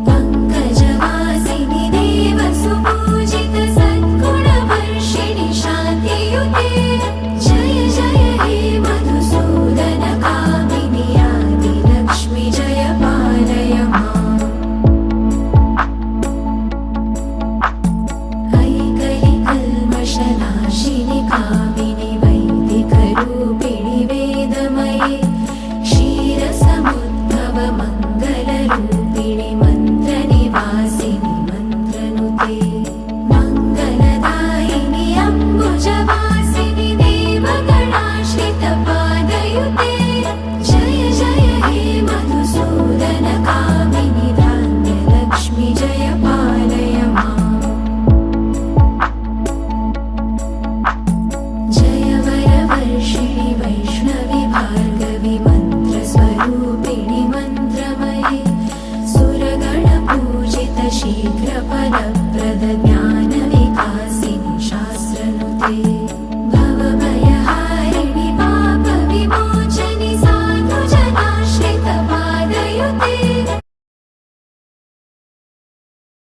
पङ्कजवासिनि देवसुपूजित सद्गुणवर्षिणि शान्तियुते जय जय हे मधुसूदन कामिनि आदिलक्ष्मि जय पालय माम् ऐकलिकल्मषनाशिनि कामिनि वैदिकरूपिणि वेदमये क्षीरसमुद्भव मङ्गलरूपिणि मन्त्रनिवासिनि मन्त्रनुते मङ्गलदायिनि अम्बुजवासिनि देवगणाश्रितपादयुते जय जय हे मधुसूदन कामिनि धान्यलक्ष्मि जय पालय माम् जय वरवर्षिणि वैष्णवि भार्गवि मन्त्रस्वरूपिणि मन्त्रमये सुरगणपूजित शीघ्रफलप्रद